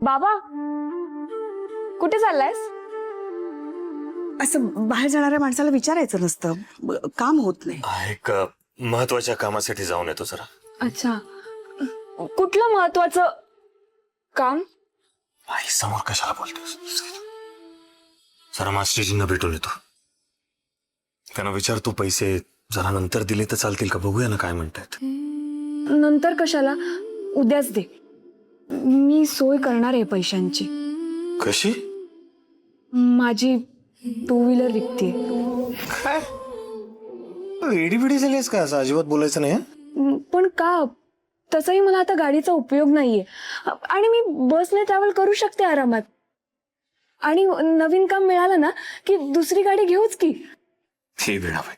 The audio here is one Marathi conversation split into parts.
बाबा कुठे चाललायस? असं बाहेर जाणाऱ्या माणसाला विचारायचं नसतं, काम होत नाही. एक महत्वाच्या कामासाठी जाऊन येतो जरा. अच्छा, कुठलं महत्वाचं काम? आई समोर कशाला बोलतोस? जरा मास्टरजींना भेटून येतो. त्यांना विचार, तू पैसे जरा नंतर दिले तर चालतील का? बघूया ना काय म्हणतायत. नंतर कशाला, उद्याच दे. मी सोय करणार आहे पैशांची. कशी? माझी टू व्हीलर विकते. काय एडी बिडी झालीस का? असं अजिबात बोलायचं नाही हं? पण का? तसंही मला आता गाडीचा उपयोग नाहीये आणि मी बसने ट्रॅव्हल करू शकते आरामात. आणि नवीन काम मिळालं ना की दुसरी गाडी घेऊच की. हे वेळाबाई,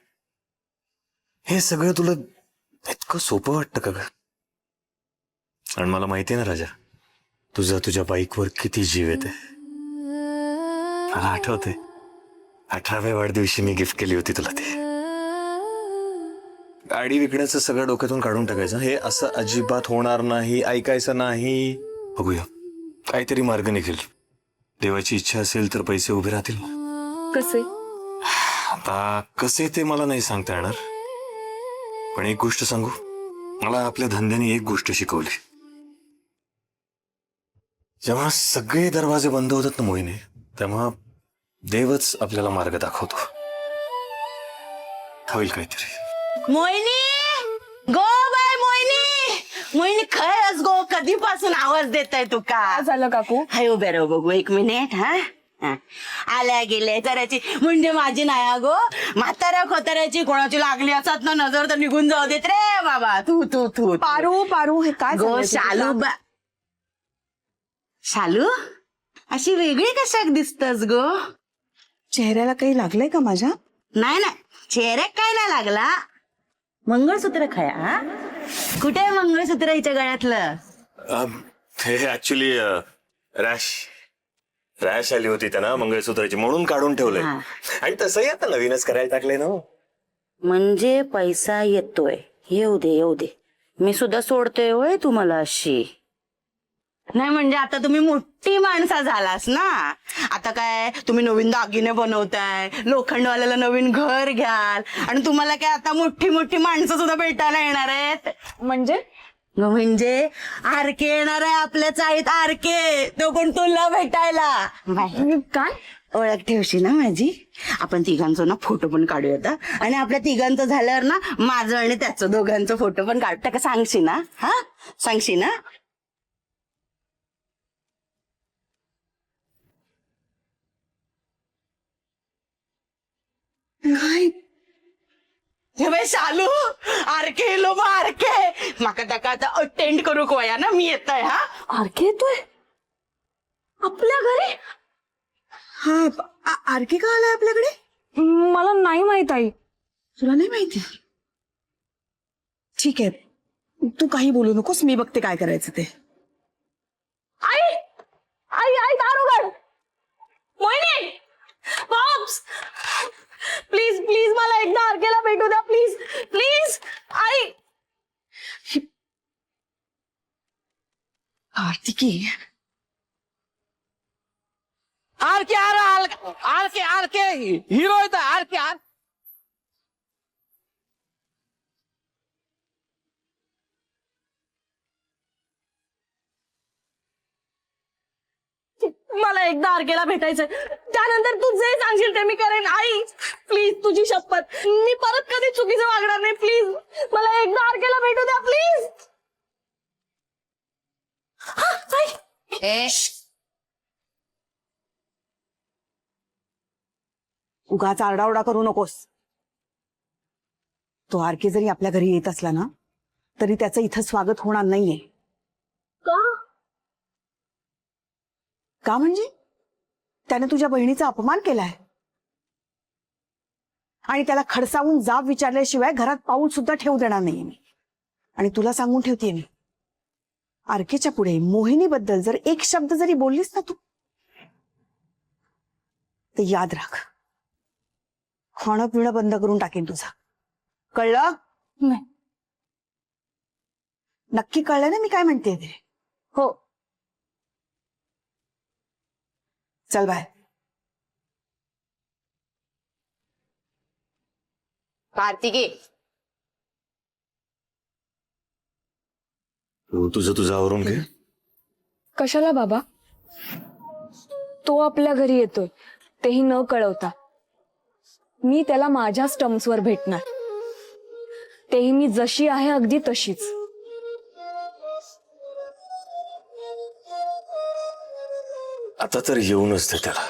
हे सगळं तुला इतकं सोपं वाटतं का ग? आणि मला माहिती आहे ना राजा, तुझ्या बाईकवर किती जीव येते. मला आठवते 18व्या वाढदिवशी मी गिफ्ट केली होती तुला ती. गाडी विकण्याचं सगळं डोक्यातून काढून टाकायचं. हे असं अजिबात होणार नाही, ऐकायचं नाही. बघूया, काहीतरी मार्ग निघेल. देवाची इच्छा असेल तर पैसे उभे राहतील. कसे? आता कसे ते मला नाही सांगता येणार, पण एक गोष्ट सांगू, मला आपल्या धंद्याने एक गोष्ट शिकवली. जेव्हा सगळे दरवाजे बंद होतात ना मोहिनी, तेव्हा देवच आपल्याला मार्ग दाखवतो. होईल काहीतरी. मोहिनी गो बाय मोहिनी. मोहिनी खरंच गो, कधीपासून आवाज देताय तू का? काय झालं काकू? हाय उभे राहू बघू एक मिनिट. हा आल्या गेले तराची म्हणजे माझी नाही गो. म्हाताऱ्या खोताऱ्याची कोणाची लागली असत ना नजर तर निघून जाऊ देत रे बाबा. तू तू तू पारू पारू, हे काय गो सांगायचं शालू तुला? शालू अशी वेगळी कशाक दिसतस गो? चेहऱ्याला काही लागलंय का माझ्या? नाही नाही, चेहऱ्यात काय नाही लागला. मंगळसूत्र खाया. हा कुठे आहे मंगळसूत्र हिच्या गळ्यातलं? हे ऍक्च्युली रॅश आली होती त्यांना मंगळसूत्राची, म्हणून काढून ठेवलंय. हा. आणि तसंही आता नवीनच करायला टाकलंय ना. म्हणजे पैसा येतोय, येऊ दे येऊ दे. मी सुद्धा सोडतोय होय तुम्हाला अशी? नाही म्हणजे आता तुम्ही मोठी माणसा झालास ना. आता काय तुम्ही नवीन दागिने बनवताय, लोखंडवाल्याला नवीन घर घ्याल, आणि तुम्हाला काय आता मोठी मोठी माणसं सुद्धा भेटायला येणार आहेत. म्हणजे आरके येणार आहे आपल्या चाळीत. आरके तो कोण तुला भेटायला. काय? ओळख ठेवशी ना माझी? आपण तिघांचं ना फोटो पण काढूयात. आणि आपल्या तिघांचं झाल्यावर ना माझं आणि त्याचं दोघांचं फोटो पण काढू. का सांगशी ना? हा सांगशी ना? हे बाई शालू, आरके लो मग आरके माका त्याका आता अटेंड करू कोया ना. मी येतय. हा आरके येतोय आपल्या घरी? हा, आरके का आलाय आपल्याकडे? मला नाही माहित आई. तुला नाही माहिती? ठीक आहे, तू काही बोलू नकोस, मी बघते काय करायचं ते. आई आई आई दार उघड. मोहिनी, पॉप्स, प्लीज प्लीज मला एकदा आरकेला भेटू द्या. Please please. आई Kartiki, RK RK RK hero येतो. आरके मला एकदा आरकेला भेटायचंय, त्यानंतर तू जे सांगशील ते मी करेन. आई प्लीज, तुझी शपथ, मी परत कधी चुकीचं वागणार नाही. प्लीज मला एकदा आरकेला भेटू द्या प्लीज. उगाच आरडाओरडा करू नकोस. तो आरके जरी आपल्या घरी येत असला ना, तरी त्याचं इथं स्वागत होणार नाहीये. का म्हणजे त्याने तुझ्या बहिणीचा अपमान केलाय आणि त्याला खडसावून जाब विचारल्याशिवाय घरात पाऊल सुद्धा ठेवू देणार नाहीये मी. आणि तुला सांगून ठेवतेय मी, आरकेच्या पुढे मोहिनीबद्दल जर एक शब्द जरी बोललीस ना तू, तर याद राख, खाणं पिणं बंद करून टाकेन तुझा. कळलं? नाही. नक्की कळलं ना मी काय म्हणते ते? हो. चल बाय. कार्तिकी तू तुझं आवरून घे. कशाला बाबा? तो आपल्या घरी येतोय, तेही न कळवता. मी त्याला माझ्याच टर्म्सवर भेटणार, तेही मी जशी आहे अगदी तशीच. आता तर येऊनच दे त्याला.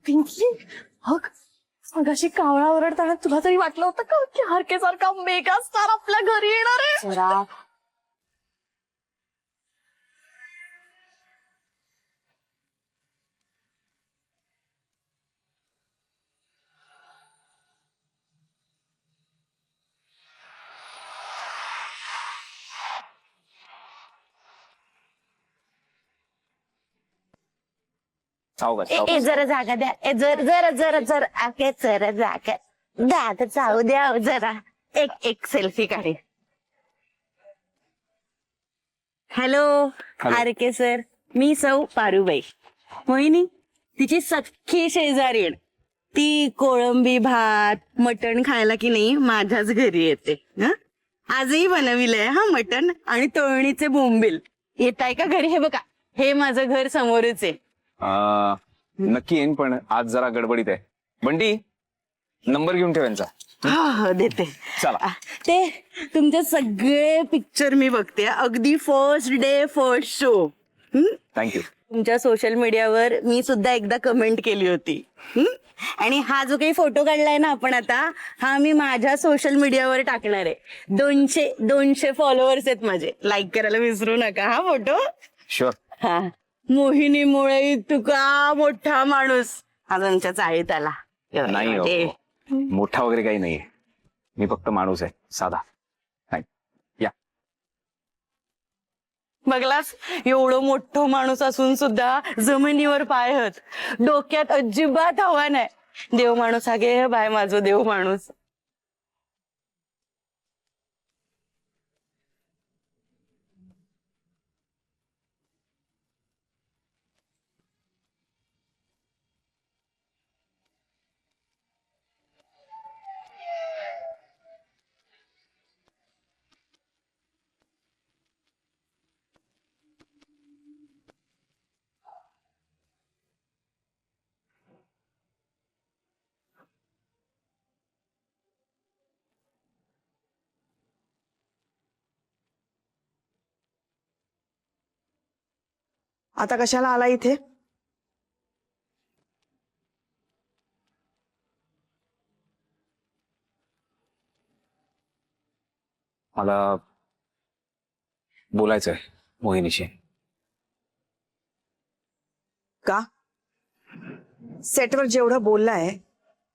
पिंकी, अग मगाशी कावळा ओरडताना तुला तरी वाटलं होतं का की हारकेसारखा मेगा स्टार आपल्या घरी येणार आहे? जरा जरा जागा द्या. जरा जरा जरा जरा आके जरा जागा दादा जाऊ द्या जरा. एक सेल्फी काढे. हॅलो आरके सर, मी सौ पारुबाई. मोहिनी तिची सख्खी शेजारीण. ती कोळंबी भात मटण खायला की नाही माझ्याच घरी येते. हं? आजही बनविलंय हा मटण आणि तळणीचे बोंबील. येताय का घरी? हे बघा, हे माझं घर समोरच आहे. नक्की येईन, पण आज जरा गडबडीत आहे. बंटी, नंबर घेऊन ठेव यांचा. हो देते. चला. ते तुमचे सगळे पिक्चर मी बघते, अगदी first day first show. Thank you. तुमच्या सोशल मीडियावर मी सुद्धा एकदा कमेंट केली होती. आणि हा जो काही फोटो काढलाय ना आपण आता, हा मी माझ्या सोशल मीडियावर टाकणार आहे. 200 फॉलोअर्स आहेत माझे. लाईक करायला विसरू नका हा फोटो. शुअर. हा, मोहिनीमुळे इतका मोठा माणूस आज आमच्या चाळीत आला. नाही हो. मोठा वगैरे काही नाहीये. मी फक्त माणूस आहे, साधा. नाही या. बघलास, एवढं मोठं माणूस असून सुद्धा जमिनीवर पाय हत, डोक्यात अजिबात हवा नाही. देव माणूस हा गे बाय, माझं देव माणूस. आता कशाला आला इथे? मला बोलायचंय मोहिनीशी. का? सेटवर जेवढं बोललाय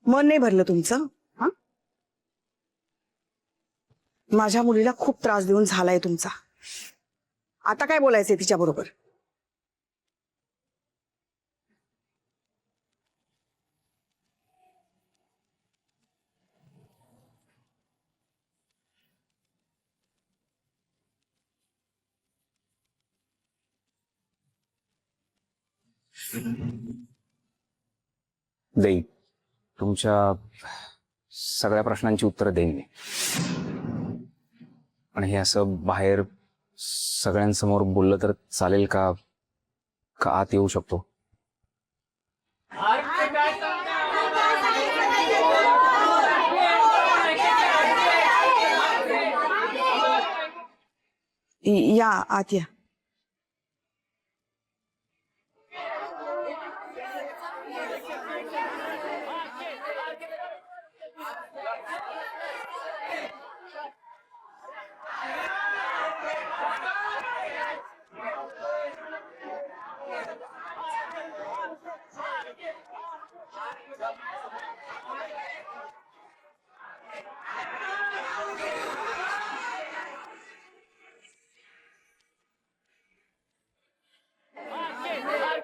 मन नाही भरलं तुमचं? हा, माझ्या मुलीला खूप त्रास देऊन झालाय तुमचा. आता काय बोलायचंय तिच्या बरोबर? देईन, तुमच्या सगळ्या प्रश्नांची उत्तरं देईन मी. आणि हे असं बाहेर सगळ्यांसमोर बोललं तर चालेल का? का आत येऊ शकतो? या आत या.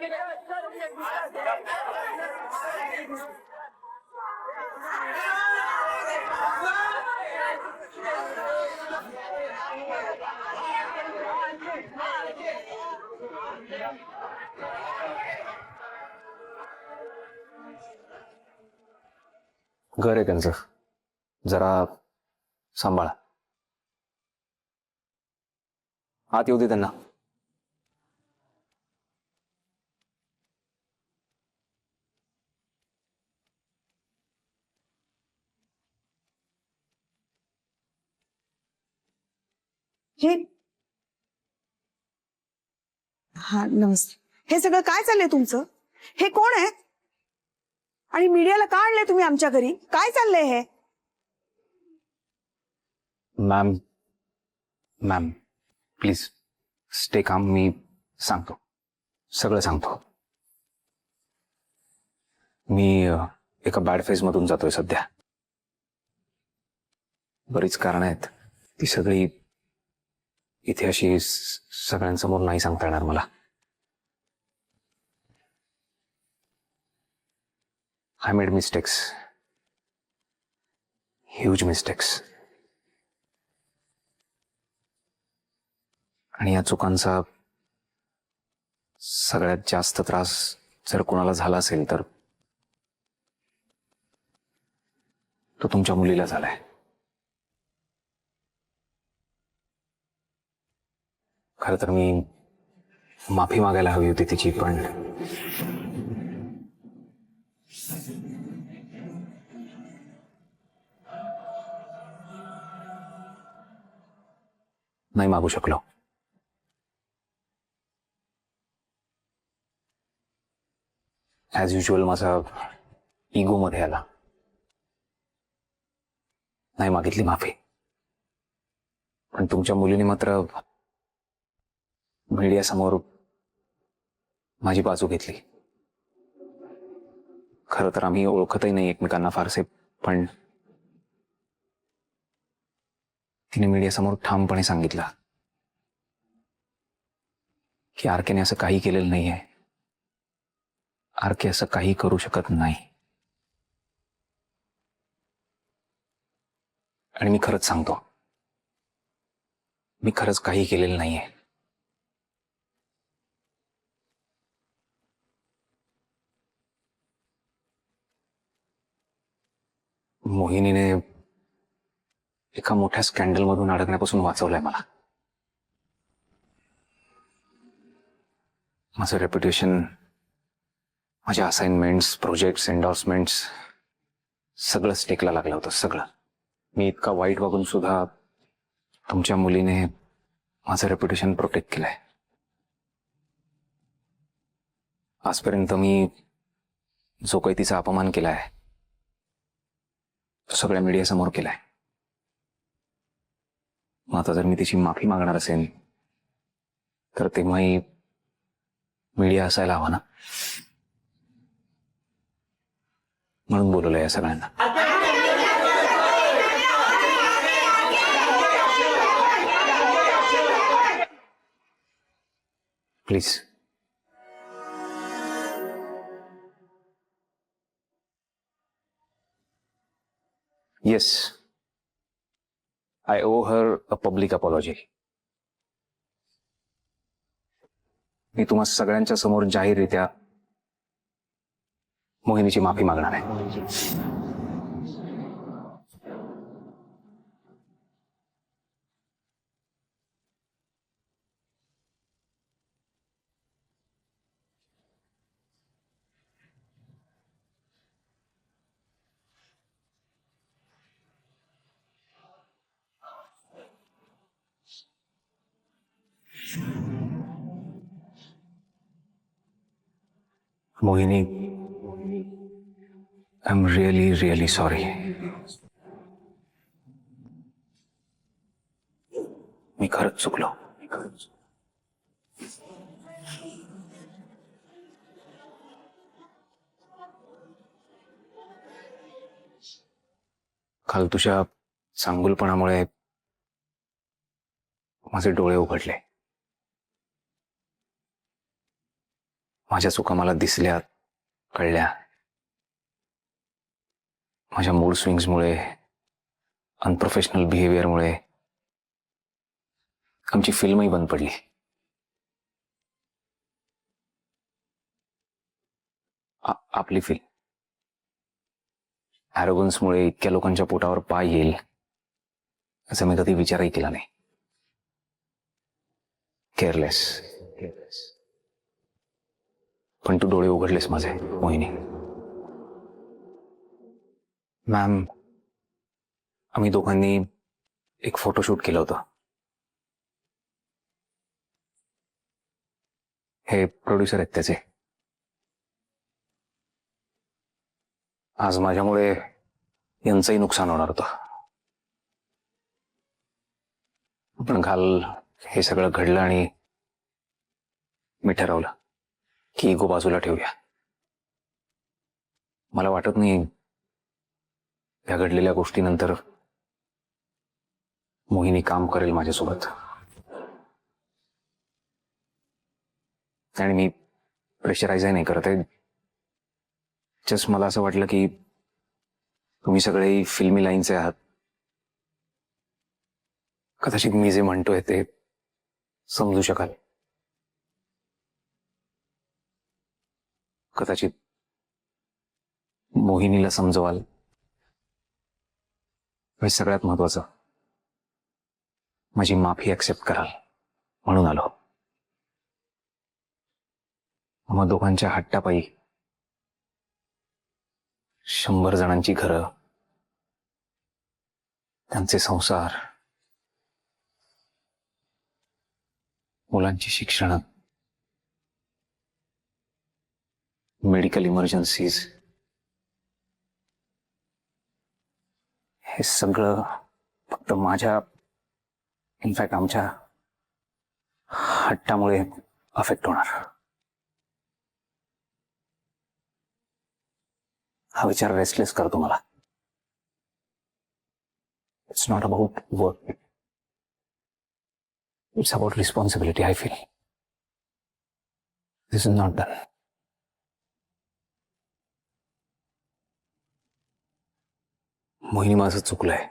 घर आहे त्यांचं, जरा सांभाळा. आत येऊ दे त्यांना. हे हा नमस्ते. हे सगळं काय चाललंय तुमचं? हे कोण आहे? आणि मीडियाला का आणलंय तुम्ही आमच्या घरी? काय चाललंय हे? Ma'am ma'am please stay calm. मी सांगतो, सगळं सांगतो. मी एका बॅड फेज मधून जातोय सध्या. बरीच कारण आहेत, ती सगळी इथे अशी सगळ्यांसमोर नाही सांगता येणार मला. I made mistakes. Huge mistakes. आणि या चुकांचा सगळ्यात जास्त त्रास जर कोणाला झाला असेल तर तो तुमच्या मुलीला झालाय. खरं तर मी माफी मागायला हवी होती तिची, पण नाही मागू शकलो. ॲज युजल माझा इगो मध्ये आला, नाही मागितली माफी. पण तुमच्या मुलीने मात्र मीडियासमोर माझी बाजू घेतली. खरं तर आम्ही ओळखतही नाही एकमेकांना फारसे, पण तिने मीडियासमोर ठामपणे सांगितलं की आरकेने असं काही केलेलं नाहीये. आरके असं काही करू शकत नाही. आणि मी खरंच सांगतो, मी खरंच काही केलेलं नाहीये. मोहिनीने एका मोठ्या स्कॅन्डल मधून अडकण्यापासून वाचवलंय मला. माझं रेप्युटेशन, माझ्या असाइनमेंट्स, प्रोजेक्ट्स, एन्डॉर्समेंट्स सगळं स्टेकला लागलं होतं. सगळं. मी इतका वाईट वागून सुद्धा तुमच्या मुलीने माझं रेप्युटेशन प्रोटेक्ट केलंय. आजपर्यंत मी जो काही तिचा अपमान केलाय तो सगळ्या मीडियासमोर केलाय. मग आता जर मी तिची माफी मागणार असेल तर तेव्हाही मीडिया असायला हवा ना. म्हणून बोलवलंय या सगळ्यांना. Please. Yes, I owe her a public apology. मी तुम्हा सगळ्यांच्या समोर जाहीररित्या मोहिनीची माफी मागणार आहे. Mohini, I am really really sorry. मी खरंच चुकलो. काल तुझ्या चांगुलपणामुळे माझे डोळे उघडले. माझ्या चुका मला दिसल्या, कळल्या. माझ्या मूड स्विंग्समुळे, अनप्रोफेशनल बिहेवियरमुळे आमची फिल्मही बंद पडली. आपली फिल्म ॲरोगन्समुळे इतक्या लोकांच्या पोटावर पाय येईल असं मी कधी विचारही केला नाही. केअरलेस. पण तू डोळे उघडलेस माझे, मोहिनी. मॅम, आम्ही दोघांनी एक फोटोशूट केलं होतं. हे प्रोड्युसर आहेत त्याचे. आज माझ्यामुळे यांचंही नुकसान होणार होतं. पण काल हे सगळं घडलं आणि मी ठरवलं की इगो बाजूला ठेवूया. मला वाटत नाही या घडलेल्या गोष्टीनंतर मोहिनी काम करेल माझ्यासोबत. आणि मी प्रेशराईजही नाही करत आहे. जस्ट मला असं वाटलं की तुम्ही सगळे फिल्मी लाईनचे आहात. कदाचित मी जे म्हणतोय ते समजू शकाल. कदाचित मोहिनीला समजवाल. हे सगळ्यात महत्वाचं, माझी माफी ऍक्सेप्ट कराल म्हणून आलो. मग दोघांच्या हट्टापायी 100 जणांची घरं, त्यांचे संसार, मुलांची शिक्षण, मेडिकल इमर्जन्सीज, हे सगळं फक्त माझ्या, इनफॅक्ट आमच्या हट्टामुळे अफेक्ट होणार. हा विचार रेस्टलेस करतो मला. It's not about work, it's about responsibility. I feel this is not done. Mohini, माझं चुकलंय,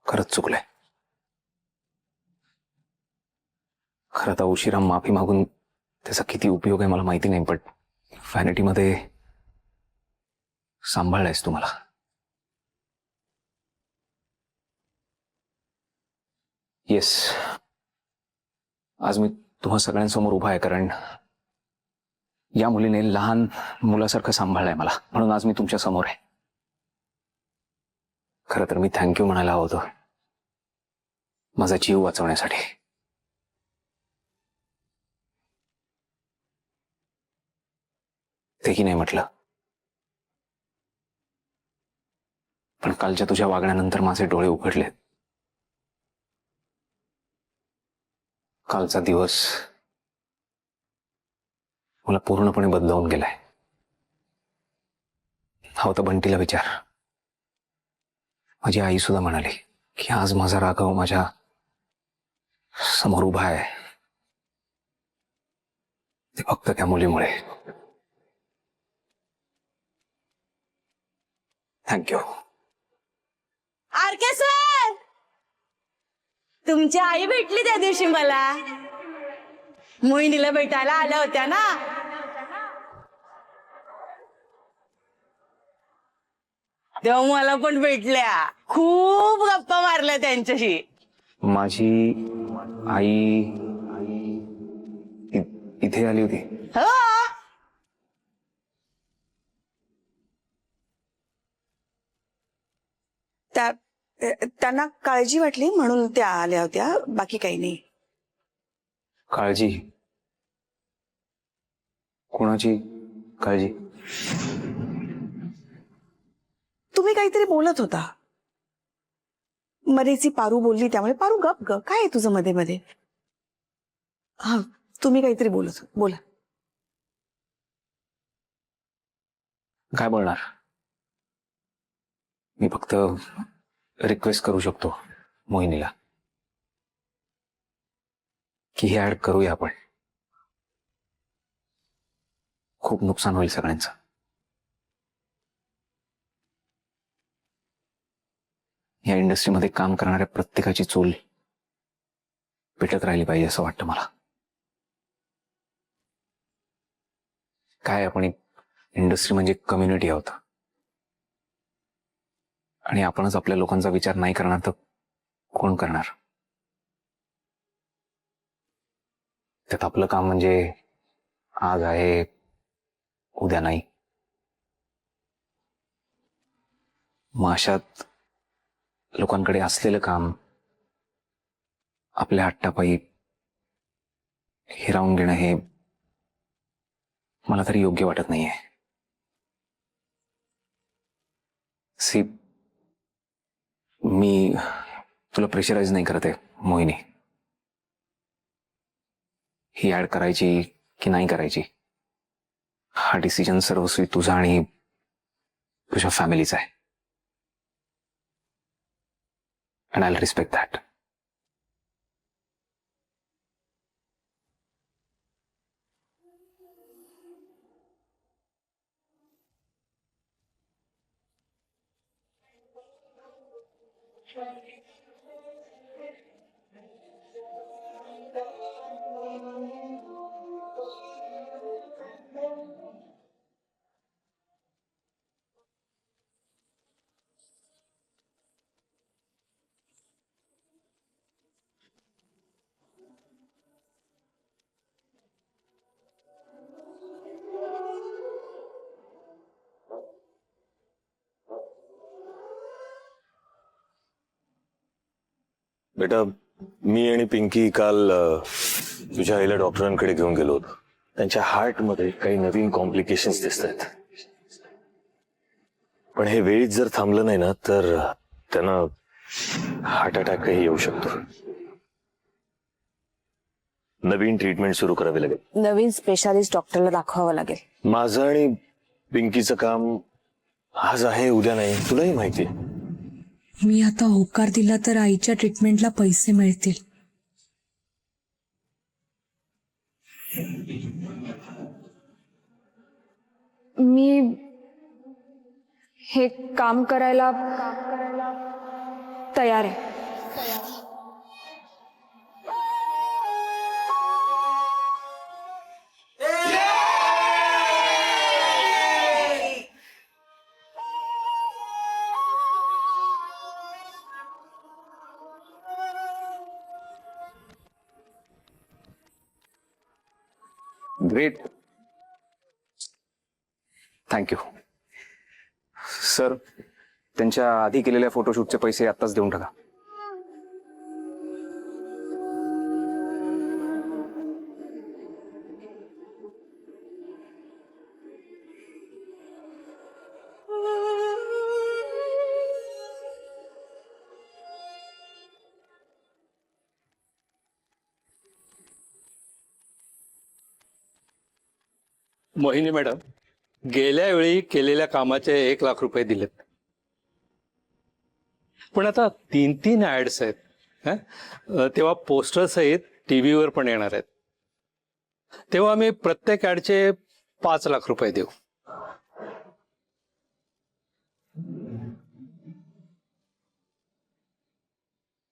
खरंच चुकलंय. खरं तर उशिरा माफी मागून त्याचा किती उपयोग आहे मला माहिती नाही, पण व्हॅनिटीमध्ये सांभाळलायस तू मला. येस, आज मी तुम्हा सगळ्यांसमोर उभा आहे कारण या मुलीने लहान मुलासारखं सांभाळलंय मला, म्हणून आज मी तुमच्या समोर आहे. खरं तर मी थँक्यू म्हणायला हवं होतं माझा जीव वाचवण्यासाठी. तेही नाही म्हटलं. पण कालच्या तुझ्या वागण्यानंतर माझे डोळे उघडलेत. कालचा दिवस मला पूर्णपणे बदलावून गेलाय. हवं तर बंटीला विचार. माझी आई सुद्धा म्हणाली की आज माझा राघव माझ्या समोर उभा आहे ते फक्त त्या मुलीमुळे. थँक्यू. आरके सर, तुमची आई भेटली त्या दिवशी मला. मोहिनीला भेटायला आल्या होत्या ना. तेव्हा मला पण भेटल्या. खूप गप्पा मारल्या त्यांच्याशी. माझी आई इथे आली होती. हो, त्यांना काळजी वाटली म्हणून त्या आल्या होत्या, बाकी काही नाही. काळजी? कोणाची काळजी? तुम्ही काहीतरी बोलत होता. मरेची पारू बोलली त्यामुळे. पारू गप ग, काय आहे तुझं मध्ये मध्ये? हा, तुम्ही काहीतरी बोलत होता, बोला. काय बोलणार? मी फक्त रिक्वेस्ट करू शकतो मोहिनीला की हे ऍड करूया आपण. खूप नुकसान होईल सगळ्यांचं. या इंडस्ट्रीमध्ये काम करणाऱ्या प्रत्येकाची चूल पेटत राहिली पाहिजे असं वाटतं मला. काय आपण एक इंडस्ट्री म्हणजे कम्युनिटी आहोत आणि आपणच आपल्या लोकांचा विचार नाही करणार तर कोण करणार? त्यात आपलं काम म्हणजे आज आहे उद्या नाही. मग अशात लोकांकडे असलेलं काम आपल्या हट्टापायी हिरावून घेणं हे मला तरी योग्य वाटत नाहीये. सी, मी तुला प्रेशराईज नाही करत आहे मोहिनी. ही ऍड करायची की नाही करायची हा डिसिजन सर्वस्वी तुझा आणि तुझ्या फॅमिलीचा आहे. And I will respect that. बेटा, मी आणि पिंकी काल तुझ्या आईला डॉक्टरांकडे घेऊन गेलो होतो. त्यांच्या हार्टमध्ये काही नवीन कॉम्प्लिकेशन्स दिसत आहेत. पण हे वेळीच जर थांबलं नाही ना तर त्यांना हार्ट अटॅकही येऊ शकतो. नवीन ट्रीटमेंट सुरू करावी लागेल. नवीन स्पेशालिस्ट डॉक्टरला दाखवावं लागेल. माझं आणि पिंकीचं काम आज आहे उद्या नाही, तुलाही माहिती आहे. मी आता होकार दिला तर आईच्या ट्रीटमेंटला पैसे मिळतील. मी हे काम करायला तयार आहे. Great, thank you sir. त्यांच्या आधी केलेल्या फोटोशूटचे पैसे आत्ताच देऊन टाका. मोहिनी मॅडम, गेल्या वेळी केलेल्या कामाचे 1,00,000 रुपये दिलेत. पण आता 3 ऍड्स आहेत. तेव्हा पोस्टर सहित टीव्हीवर पण येणार आहेत. तेव्हा आम्ही प्रत्येक ऍडचे 5,00,000 रुपये देऊ.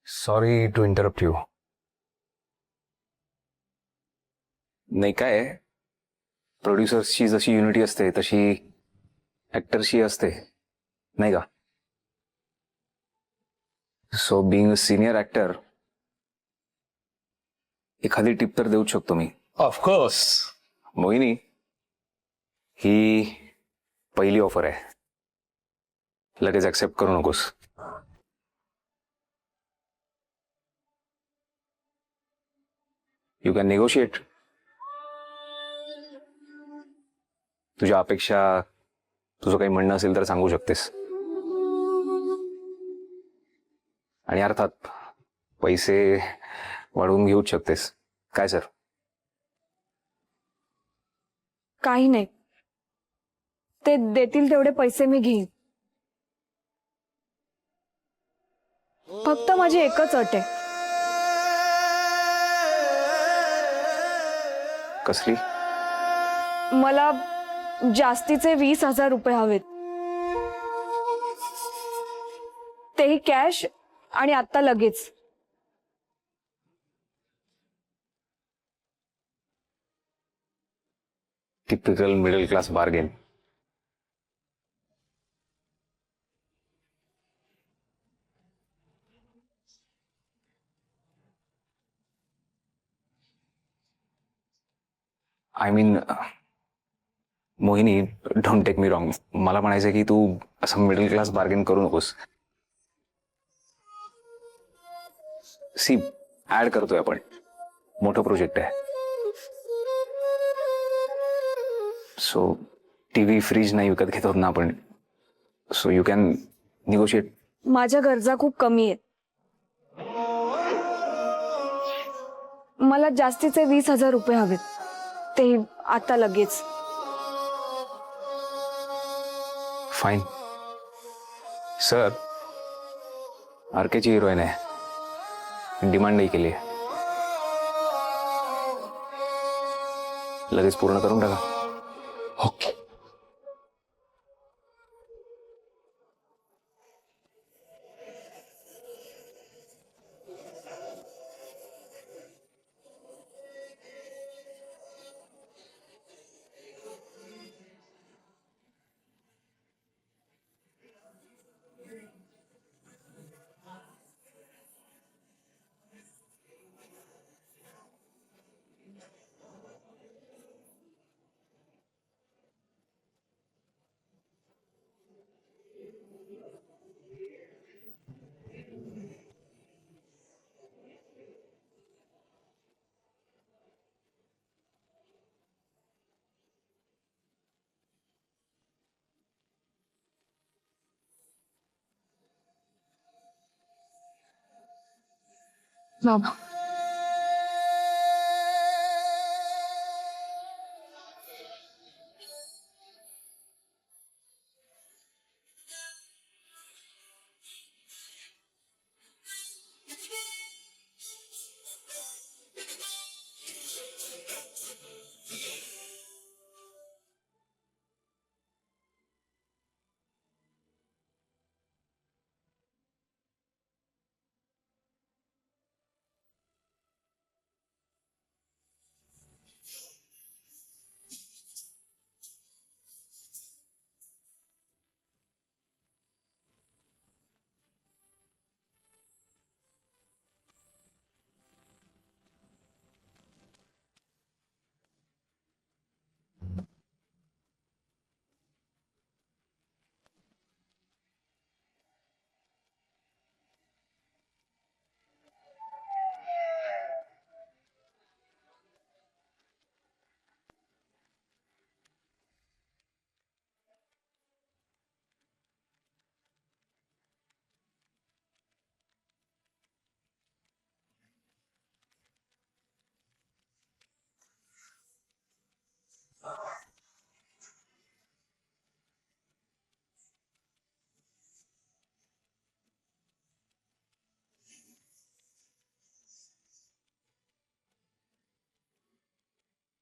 Sorry to interrupt you. नाही काय, प्रोड्युसर्सची जशी युनिटी असते तशी ऍक्टर्सची असते नाही का? So being a senior actor एखादी टिप तर देऊच शकतो मी. ऑफकोर्स. मोहिनी, ही पहिली ऑफर आहे, लगेच ऍक्सेप्ट करू नकोस. You can negotiate. तुझ्या अपेक्षा, तुझं काही म्हणणं असेल तर सांगू शकतेस. आणि अर्थात पैसे वाढवून घेऊच शकतेस. काय सर? काही नाही, ते देतील तेवढे पैसे मी घेईन. फक्त माझी एकच अट आहे. कसली? मला जास्तीचे 20,000 रुपये हवेत, तेही कॅश आणि आता लगेच. Typical middle class bargain. I mean Mohini, don't take me wrong. मला म्हणायचं की तू असं मिडल क्लास बार्गेन करू नकोस. सी, ऍड करतोय आपण, मोठं प्रोजेक्ट आहे. सो टीव्ही फ्रीज नाही विकत घेत आहोत ना आपण. So you can negotiate. माझ्या गरजा खूप कमी आहेत. मला जास्तीचे 20,000 रुपये हवेत, ते आता लगेच. Fine sir. आरकेची हिरोईन आहे, डिमांडही केली आहे. लगेच पूर्ण करून टाका. ओके. बाबा,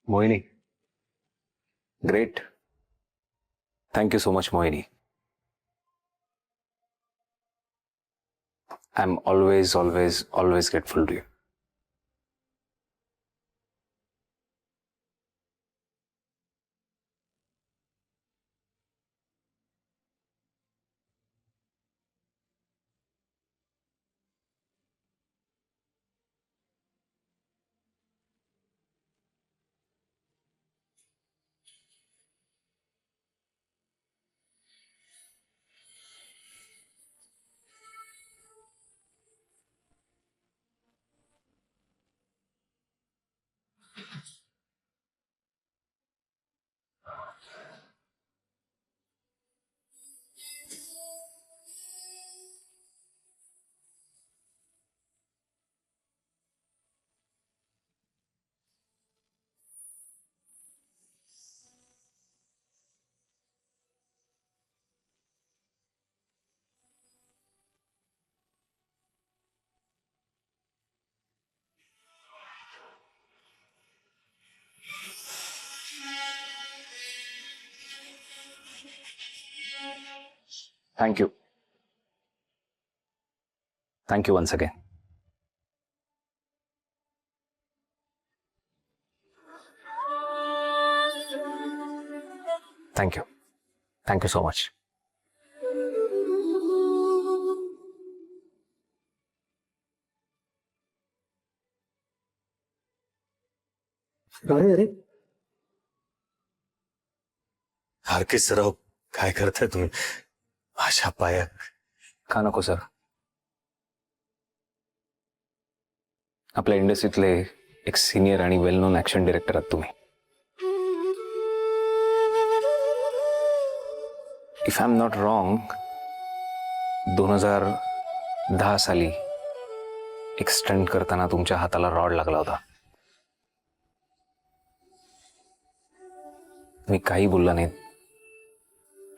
Mohini, great. Thank you so much Mohini. I am always always always grateful to you. Thank you. Thank you once again. Thank you. Thank you so much. अरे अरे आरके सराव, काय करताय तुम्ही माझ्या पाया? का नको सर? आपल्या इंडस्ट्रीतले एक सिनियर आणि वेल नोन ऍक्शन डिरेक्टर आहात तुम्ही. If I am not wrong, 2010 साली एक स्टंट करताना तुमच्या हाताला रॉड लागला होता. मी काही बोलला नाही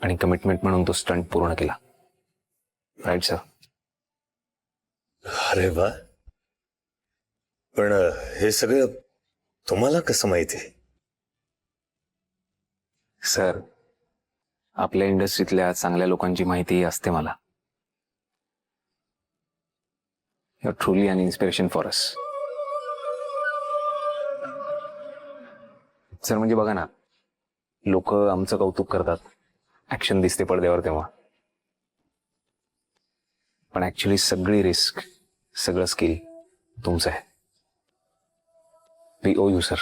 आणि कमिटमेंट म्हणून तो स्टंट पूर्ण केला. Right sir? अरे वा, पण हे सगळं तुम्हाला कसं माहिती? सर, आपल्या इंडस्ट्रीतल्या चांगल्या लोकांची माहिती असते मला. You are truly an inspiration for us. Sir, म्हणजे बघा ना, लोक आमचं कौतुक करतात, ऍक्शन दिसते पडद्यावर तेव्हा, पण ऍक्च्युली सगळी रिस्क, सगळं स्किल तुमचं आहे. We owe you sir.